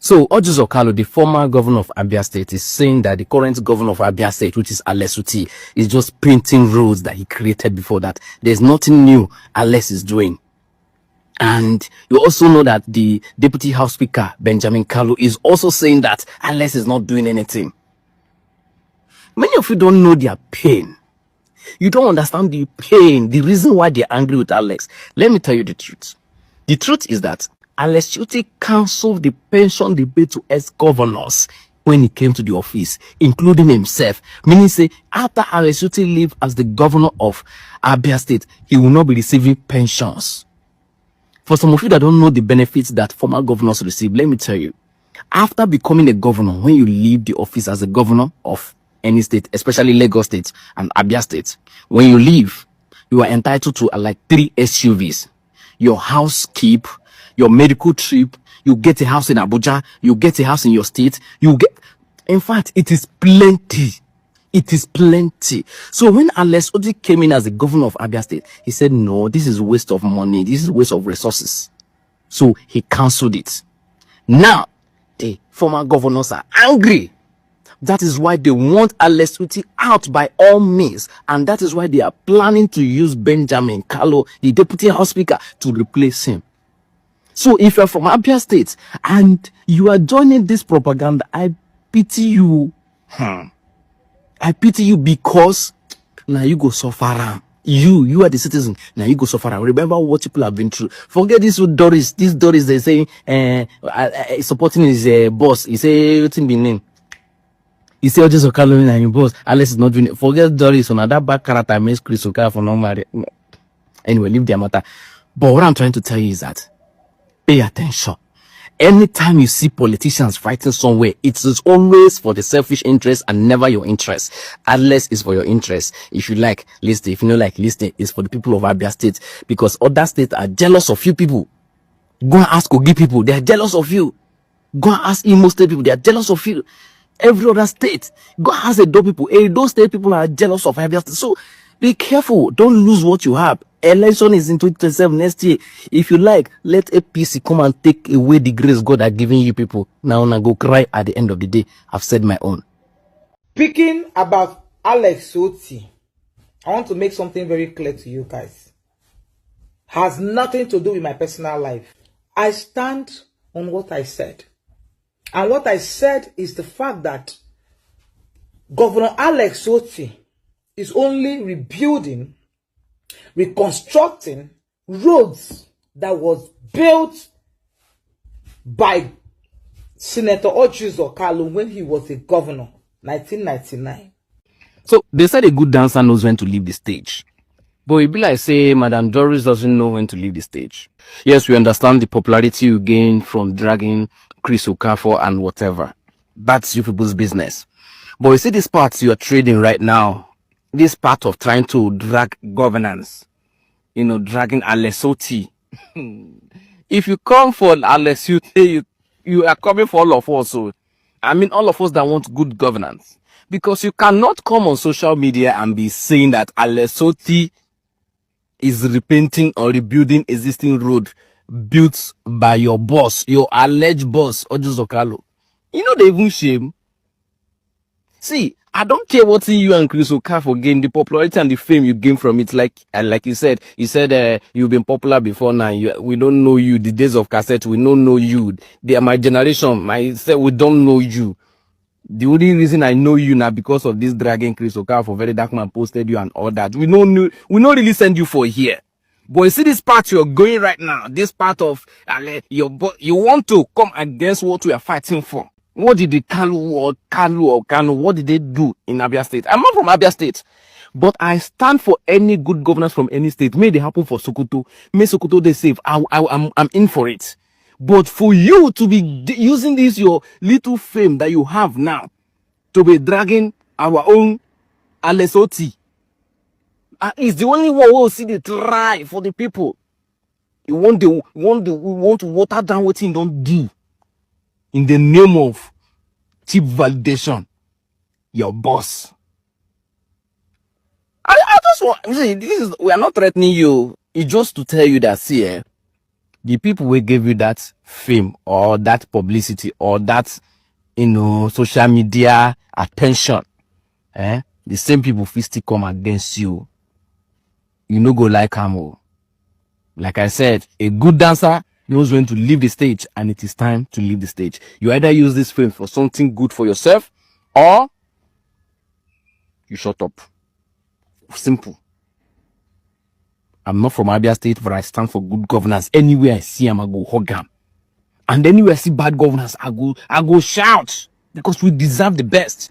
So Otis Okalo, the former governor of Abia State, is saying that the current governor of Abia State, which is Alex Otti, is just printing rules that he created before that. There's nothing new Alex is doing. And you also know that the Deputy House Speaker, Benjamin Kalu, is also saying that Alex is not doing anything. Many of you don't know their pain. You don't understand the pain, the reason why they're angry with Alex. Let me tell you the truth. The truth is that Alex Otti cancelled the pension debate to ex-governors when he came to the office, including himself. Meaning, say, after Alex Otti leave as the governor of Abia State, he will not be receiving pensions. For some of you that don't know the benefits that former governors receive, let me tell you. After becoming a governor, when you leave the office as a governor of any state, especially Lagos State and Abia State, when you leave, you are entitled to like 3 SUVs. Your house keep, your medical trip, you get a house in Abuja, you get a house in your state, in fact, it is plenty. It is plenty. So when Alex Otti came in as the governor of Abia State, he said, no, this is waste of money. This is waste of resources. So he cancelled it. Now, the former governors are angry. That is why they want Alex Otti out by all means. And that is why they are planning to use Benjamin Kalu, the deputy house speaker, to replace him. So if you're from Abia State and you are joining this propaganda, I pity you. I pity you because now you go suffer. You are the citizen. Now you go suffer. Remember what people have been through. Forget this with Doris. This Doris, they say, supporting his boss. He say, what's in the name? He say, Otis Okalo and your boss. Alex is not doing it. Forget Doris. On that bad character makes Chris Okalo for no matter. Anyway, leave their matter. But what I'm trying to tell you is that pay attention. Anytime you see politicians fighting somewhere, it is always for the selfish interest and never your interest. Unless it's for your interest. If you like, listen. If you don't like, listen. It's for the people of Abia State. Because other states are jealous of you people. Go and ask Kogi people. They are jealous of you. Go and ask Imo State people. They are jealous of you. Every other state. Go and ask Edo people. Edo State people are jealous of Abia State. So, be careful. Don't lose what you have. Election is in 2027 next year. If you like, let APC come and take away the grace God has given you people. Now I go cry at the end of the day. I've said my own. Speaking about Alex Otti, I want to make something very clear to you guys. Has nothing to do with my personal life. I stand on what I said. And what I said is the fact that Governor Alex Otti is only reconstructing roads that was built by Senator Otis Okalo when he was a governor, 1999. So they said a good dancer knows when to leave the stage. But it be like say Madam Doris doesn't know when to leave the stage. Yes, we understand the popularity you gain from dragging Chris Okafor and whatever. That's you people's business. But you see this part you are trading right now. This part of trying to drag governance, dragging Alex Otti. If you come for Alex Otti, you are coming for all of us. So, I mean, all of us that want good governance. Because you cannot come on social media and be saying that Alex Otti is repainting or rebuilding existing road built by your boss, your alleged boss, Otis Okalo. They even shame. See, I don't care what you and Chris Okafor gain, the popularity and the fame you gain from it. Like you said, you've been popular before now. We don't know you. The days of cassette, we don't know you. They are my generation. We don't know you. The only reason I know you now because of this dragging Chris Okafor, Very Dark Man posted you and all that. We don't really send you for here. But you see this part you're going right now, this part of you want to come against what we are fighting for. What did the Kalu, what did they do in Abia State? I'm not from Abia State, but I stand for any good governance from any state. May they happen for Sokoto. May Sokoto they save. I'm in for it. But for you to be using this, your little fame that you have now, to be dragging our own Alex Otti, is the only one who will see the try for the people. We want to water down what he don't do. In the name of cheap validation, your boss. I just want, see, we are not threatening you. It's just to tell you that, see, the people will give you that fame or that publicity or that, social media attention, the same people fit still come against you. You no go like am. Like I said, a good dancer knows when to leave the stage, and it is time to leave the stage. You either use this fame for something good for yourself, or you shut up. Simple. I'm not from Abia State, but I stand for good governance. Anywhere I see him, I go hug him. And anywhere I see bad governance, I go shout, because we deserve the best.